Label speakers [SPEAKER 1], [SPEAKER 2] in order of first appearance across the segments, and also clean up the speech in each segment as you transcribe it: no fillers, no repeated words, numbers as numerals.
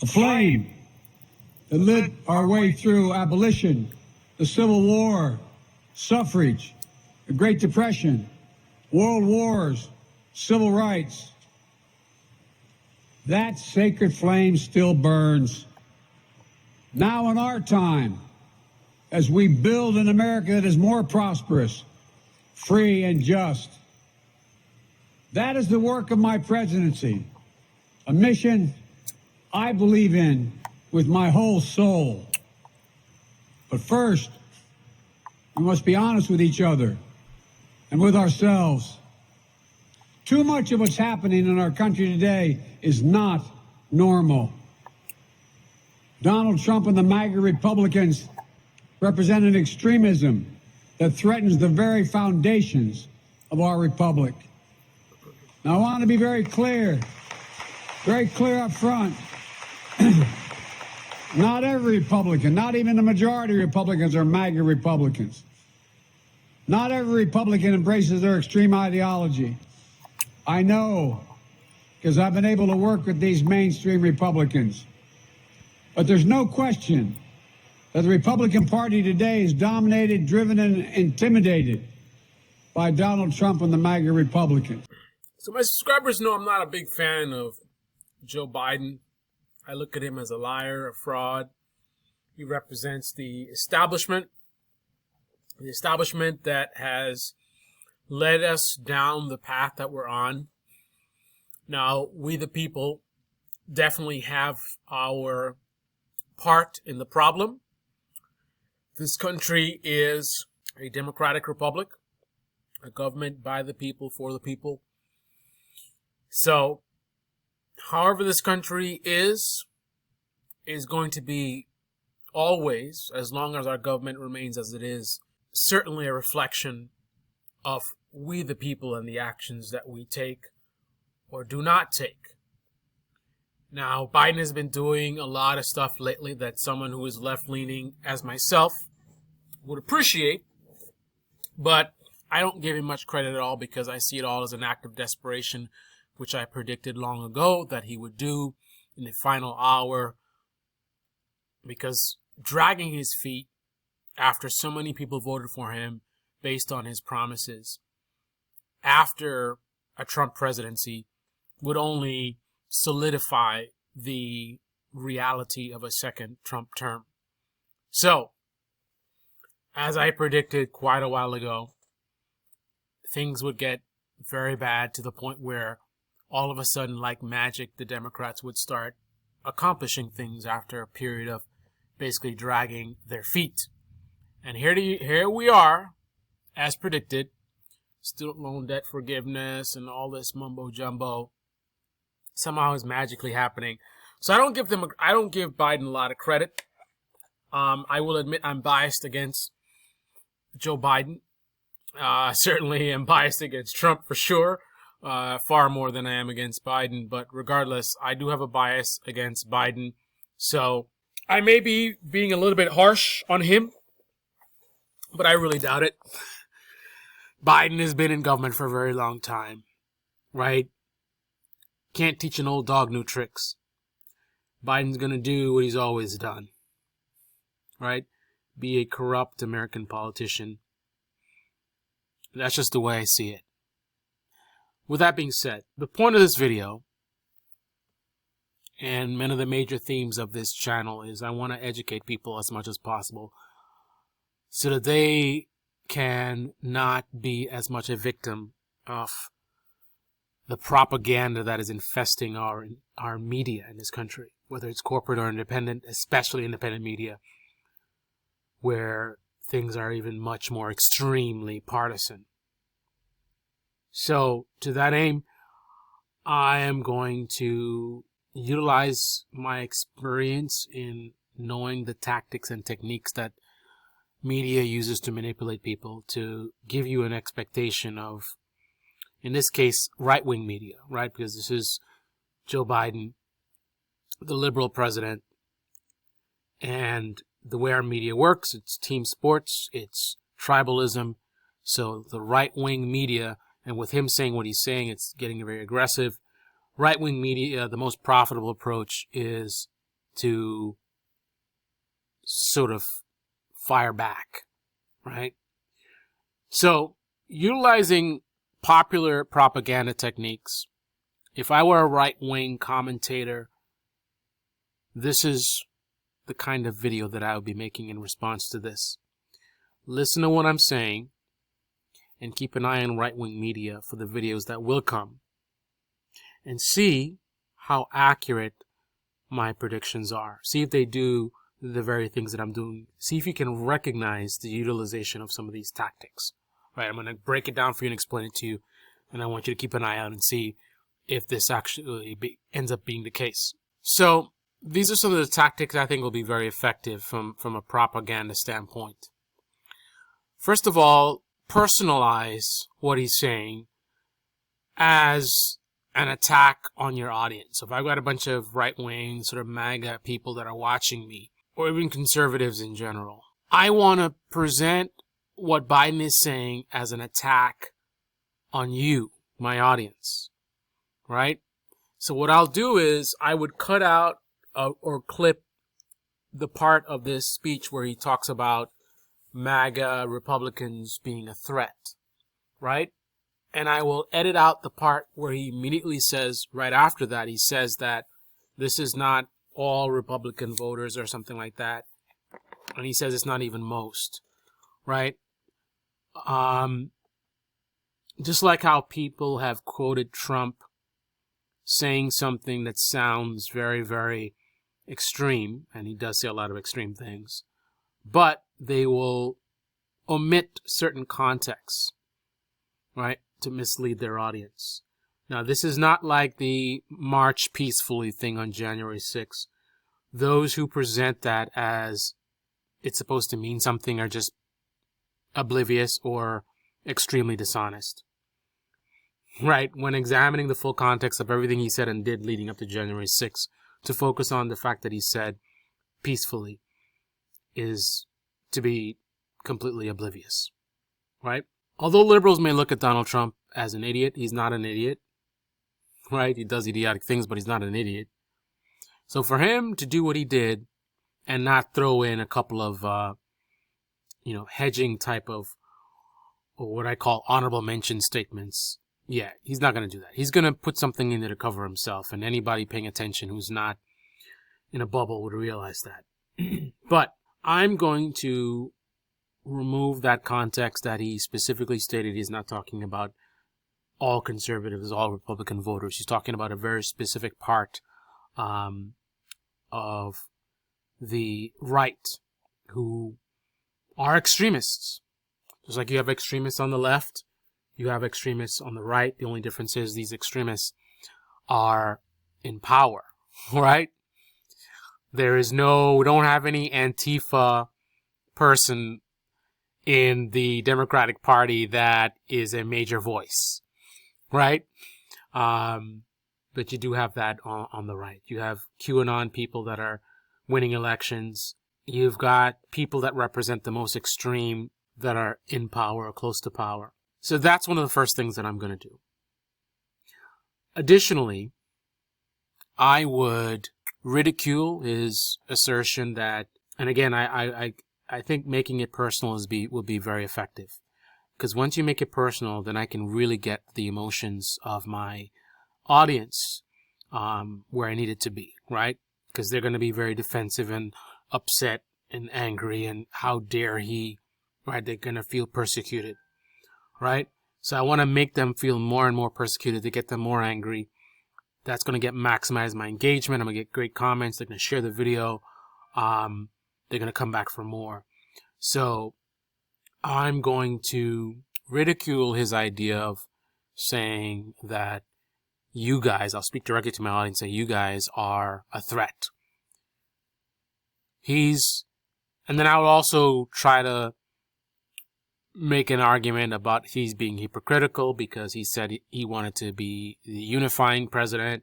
[SPEAKER 1] a flame that lit our way through abolition, the Civil War, suffrage, the Great Depression, world wars, civil rights. That sacred flame still burns. Now in our time, as we build an America that is more prosperous, free and just. That is the work of my presidency, a mission I believe in with my whole soul. But first, we must be honest with each other and with ourselves. Too much of what's happening in our country today is not normal. Donald Trump and the MAGA Republicans represent an extremism that threatens the very foundations of our republic. Now, I want to be very clear up front. Not every Republican, not even the majority of Republicans are MAGA Republicans. Not every Republican embraces their extreme ideology. I know, because I've been able to work with these mainstream Republicans. But there's no question that the Republican Party today is dominated, driven, and intimidated by Donald Trump and the MAGA Republicans.
[SPEAKER 2] So my subscribers know I'm not a big fan of Joe Biden. I look at him as a liar, a fraud. He represents the establishment that has led us down the path that we're on. Now, we the people definitely have our part in the problem. This country is a democratic republic, a government by the people, for the people. So, however this country is going to be always, as long as our government remains as it is, certainly a reflection of we the people and the actions that we take or do not take. Now, Biden has been doing a lot of stuff lately that someone who is left-leaning as myself would appreciate, but I don't give him much credit at all because I see it all as an act of desperation, which I predicted long ago that he would do in the final hour, because dragging his feet after so many people voted for him based on his promises after a Trump presidency would only solidify the reality of a second Trump term. So, as I predicted quite a while ago, things would get very bad to the point where all of a sudden, like magic, the Democrats would start accomplishing things after a period of basically dragging their feet. And here we are, as predicted, student loan debt forgiveness and all this mumbo jumbo somehow is magically happening. So I don't give Biden a lot of credit. I will admit I'm biased against Joe Biden. Certainly am biased against Trump for sure, far more than I am against Biden. But regardless, I do have a bias against Biden. So I may be being a little bit harsh on him, but I really doubt it. Biden has been in government for a very long time, right? Can't teach an old dog new tricks. Biden's going to do what he's always done, right? Be a corrupt American politician. That's just the way I see it. With that being said, the point of this video and one of the major themes of this channel is I want to educate people as much as possible so that they can not be as much a victim of the propaganda that is infesting our media in this country, whether it's corporate or independent, especially independent media, where things are even much more extremely partisan. So, to that aim, I am going to utilize my experience in knowing the tactics and techniques that media uses to manipulate people to give you an expectation of, in this case, right-wing media, right? Because this is Joe Biden, the liberal president, and the way our media works, it's team sports, it's tribalism. So the right-wing media, and with him saying what he's saying, it's getting very aggressive. Right-wing media, the most profitable approach is to sort of fire back, right? So, utilizing popular propaganda techniques, if I were a right-wing commentator, this is the kind of video that I would be making in response to this. Listen to what I'm saying and keep an eye on right-wing media for the videos that will come, and see how accurate my predictions are. See if they do the very things that I'm doing. See if you can recognize the utilization of some of these tactics. Right, I'm going to break it down for you and explain it to you, and I want you to keep an eye out and see if this actually ends up being the case. So these are some of the tactics I think will be very effective from a propaganda standpoint. First of all, personalize what he's saying as an attack on your audience. So if I've got a bunch of right-wing, sort of MAGA people that are watching me, or even conservatives in general, I want to present what Biden is saying as an attack on you, my audience, right? So what I'll do is I would cut out or clip the part of this speech where he talks about MAGA Republicans being a threat, right? And I will edit out the part where he immediately says, right after that, he says that this is not all Republican voters or something like that. And he says it's not even most, right? Just like how people have quoted Trump saying something that sounds very, very extreme, and he does say a lot of extreme things, but they will omit certain contexts, right, to mislead their audience. Now, this is not like the March Peacefully thing on January 6th. Those who present that as it's supposed to mean something are just oblivious or extremely dishonest, right? When examining the full context of everything he said and did leading up to January 6th, to focus on the fact that he said peacefully is to be completely oblivious, right? Although liberals may look at Donald Trump as an idiot, he's not an idiot, right? He does idiotic things, but he's not an idiot. So for him to do what he did and not throw in a couple of, hedging type of, or what I call honorable mention statements, yeah, he's not going to do that. He's going to put something in there to cover himself, and anybody paying attention who's not in a bubble would realize that. But I'm going to remove that context that he specifically stated he's not talking about all conservatives, all Republican voters. He's talking about a very specific part of the right who are extremists. Just like you have extremists on the left, you have extremists on the right. The only difference is these extremists are in power, right? We don't have any Antifa person in the Democratic Party that is a major voice, right? But you do have that on the right. You have QAnon people that are winning elections. You've got people that represent the most extreme that are in power or close to power. So that's one of the first things that I'm going to do. Additionally, I would ridicule his assertion that, and again, I think making it personal will be very effective. Because once you make it personal, then I can really get the emotions of my audience where I need it to be, right? Because they're going to be very defensive and upset and angry, and how dare he, right? They're going to feel persecuted, right? So I want to make them feel more and more persecuted to get them more angry. That's going to maximize my engagement. I'm going to get great comments. They're going to share the video. They're going to come back for more. So I'm going to ridicule his idea of saying that you guys, I'll speak directly to my audience, say you guys are a threat. And then I will also try to make an argument about he's being hypocritical because he said he wanted to be the unifying president.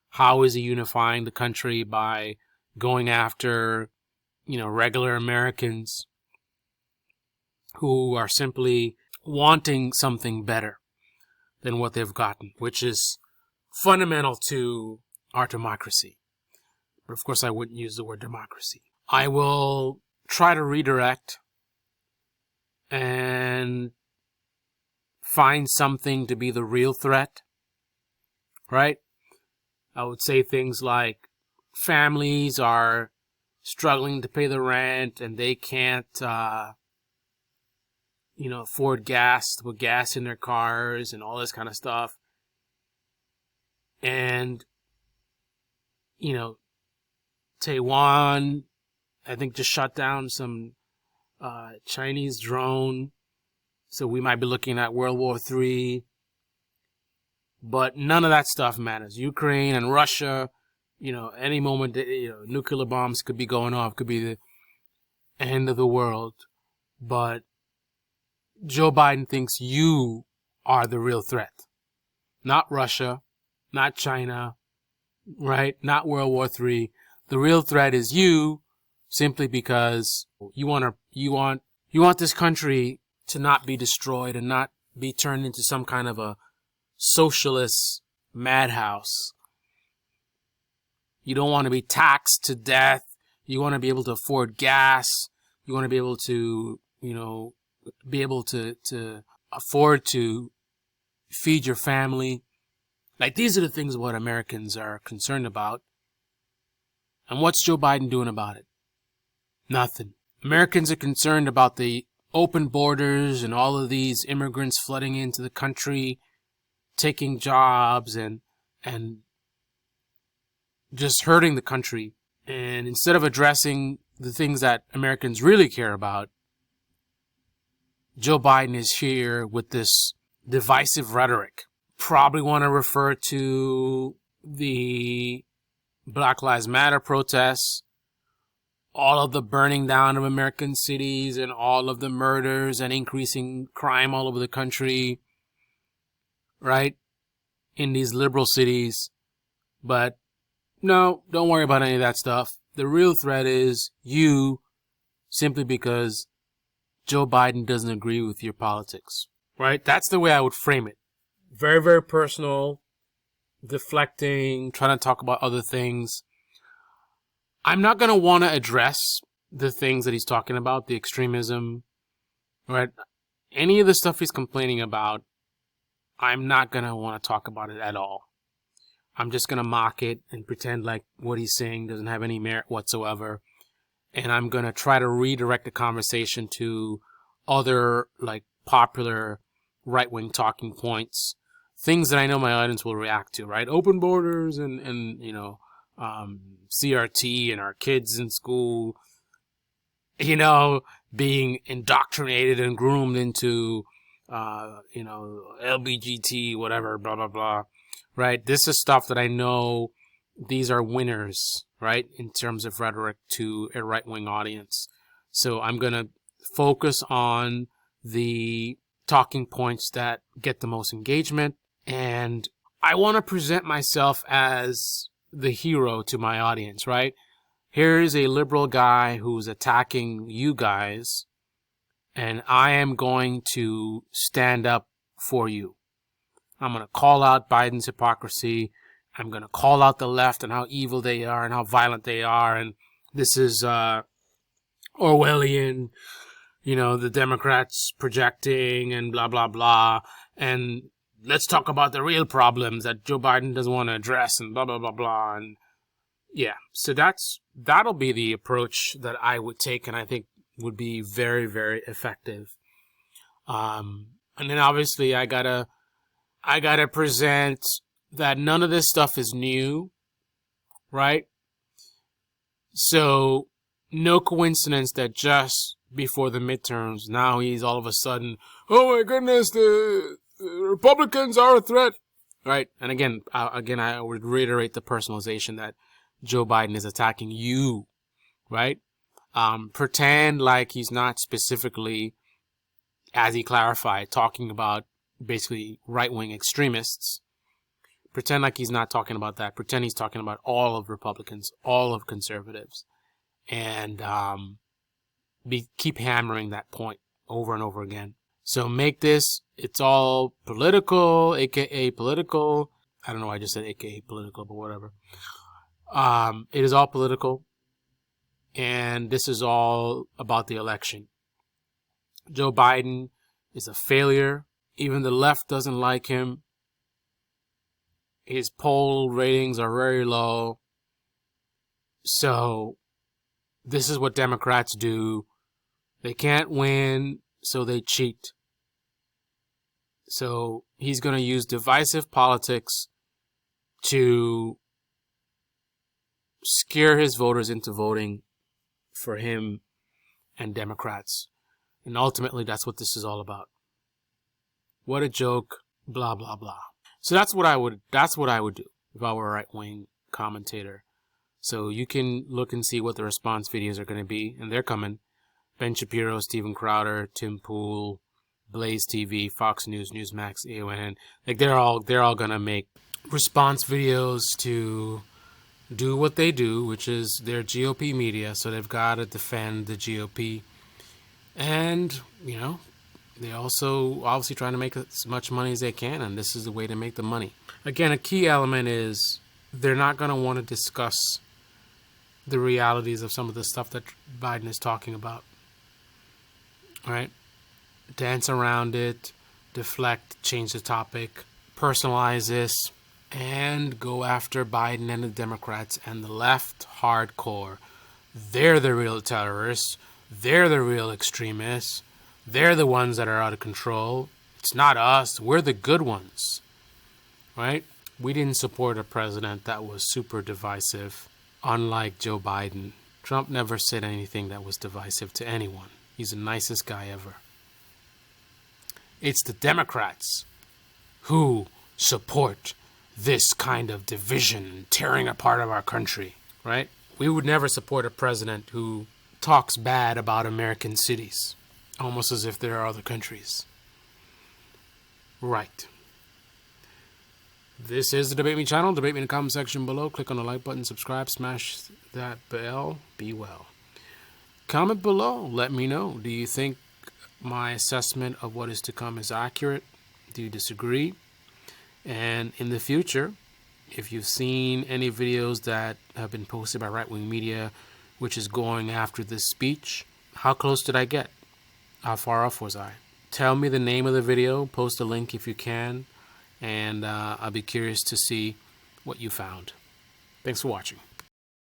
[SPEAKER 2] How is he unifying the country? By going after, regular Americans who are simply wanting something better than what they've gotten, which is fundamental to our democracy. But of course, I wouldn't use the word democracy. I will try to redirect and find something to be the real threat, right? I would say things like families are struggling to pay the rent and they can't, afford gas, to put gas in their cars and all this kind of stuff. And, Taiwan, I think, just shut down some Chinese drone. So we might be looking at World War III. But none of that stuff matters. Ukraine and Russia, any moment, nuclear bombs could be going off, could be the end of the world. But Joe Biden thinks you are the real threat. Not Russia, not China, right? Not World War III. The real threat is you, simply because you want this country to not be destroyed and not be turned into some kind of a socialist madhouse. You don't want to be taxed to death. You want to be able to afford gas. You want to be able to, to afford to feed your family. Like, these are the things what Americans are concerned about. And what's Joe Biden doing about it? Nothing. Americans are concerned about the open borders and all of these immigrants flooding into the country, taking jobs and just hurting the country. And instead of addressing the things that Americans really care about, Joe Biden is here with this divisive rhetoric. Probably want to refer to the Black Lives Matter protests, all of the burning down of American cities and all of the murders and increasing crime all over the country, right? In these liberal cities. But no, don't worry about any of that stuff. The real threat is you, simply because Joe Biden doesn't agree with your politics, right? That's the way I would frame it. Very, very personal, deflecting, trying to talk about other things. I'm not going to want to address the things that he's talking about, the extremism, right? Any of the stuff he's complaining about, I'm not going to want to talk about it at all. I'm just going to mock it and pretend like what he's saying doesn't have any merit whatsoever. And I'm going to try to redirect the conversation to other, like, popular right-wing talking points, things that I know my audience will react to, right? Open borders and CRT and our kids in school, being indoctrinated and groomed into, LBGT, whatever, blah, blah, blah, right? This is stuff that I know these are winners, right, in terms of rhetoric to a right-wing audience. So I'm going to focus on the talking points that get the most engagement. And I want to present myself as the hero to my audience, right? Here's a liberal guy who's attacking you guys, and I am going to stand up for you. I'm going to call out Biden's hypocrisy. I'm going to call out the left and how evil they are and how violent they are. And this is Orwellian, the Democrats projecting and blah, blah, blah. And let's talk about the real problems that Joe Biden doesn't want to address and blah, blah, blah, blah. And yeah, so that'll be the approach that I would take and I think would be very, very effective. And then obviously I gotta present that none of this stuff is new, right? So no coincidence that just before the midterms, now he's all of a sudden, oh my goodness, the Republicans are a threat, right? And again, I would reiterate the personalization that Joe Biden is attacking you, right? Pretend like he's not specifically, as he clarified, talking about basically right-wing extremists. Pretend like he's not talking about that. Pretend he's talking about all of Republicans, all of conservatives. And keep hammering that point over and over again. So make this, it's all political, aka political. I don't know why I just said aka political, but whatever. It is all political, and this is all about the election. Joe Biden is a failure. Even the left doesn't like him. His poll ratings are very low. So this is what Democrats do. They can't win, so they cheat. So he's going to use divisive politics to scare his voters into voting for him and Democrats. And ultimately, that's what this is all about. What a joke, blah, blah, blah. So that's what I would do if I were a right-wing commentator. So you can look and see what the response videos are going to be, and they're coming. Ben Shapiro, Steven Crowder, Tim Pool, Blaze TV, Fox News, Newsmax, AON. Like they're all going to make response videos to do what they do, which is their GOP media. So they've got to defend the GOP. And, they also obviously trying to make as much money as they can, and this is the way to make the money. Again, a key element is they're not going to want to discuss the realities of some of the stuff that Biden is talking about. All right? Dance around it, deflect, change the topic, personalize this, and go after Biden and the Democrats and the left hardcore. They're the real terrorists. They're the real extremists. They're the ones that are out of control. It's not us. We're the good ones. Right? We didn't support a president that was super divisive, unlike Joe Biden. Trump never said anything that was divisive to anyone. He's the nicest guy ever. It's the Democrats who support this kind of division, tearing apart of our country, right? We would never support a president who talks bad about American cities, almost as if there are other countries. Right. This is the Debate Me channel. Debate me in the comment section below. Click on the like button, subscribe, smash that bell. Be well. Comment below. Let me know. Do you think my assessment of what is to come is accurate? Do you disagree? And in the future, if you've seen any videos that have been posted by right-wing media, which is going after this speech, how close did I get? How far off was I? Tell me the name of the video. Post a link if you can. And I'll be curious to see what you found. Thanks for watching.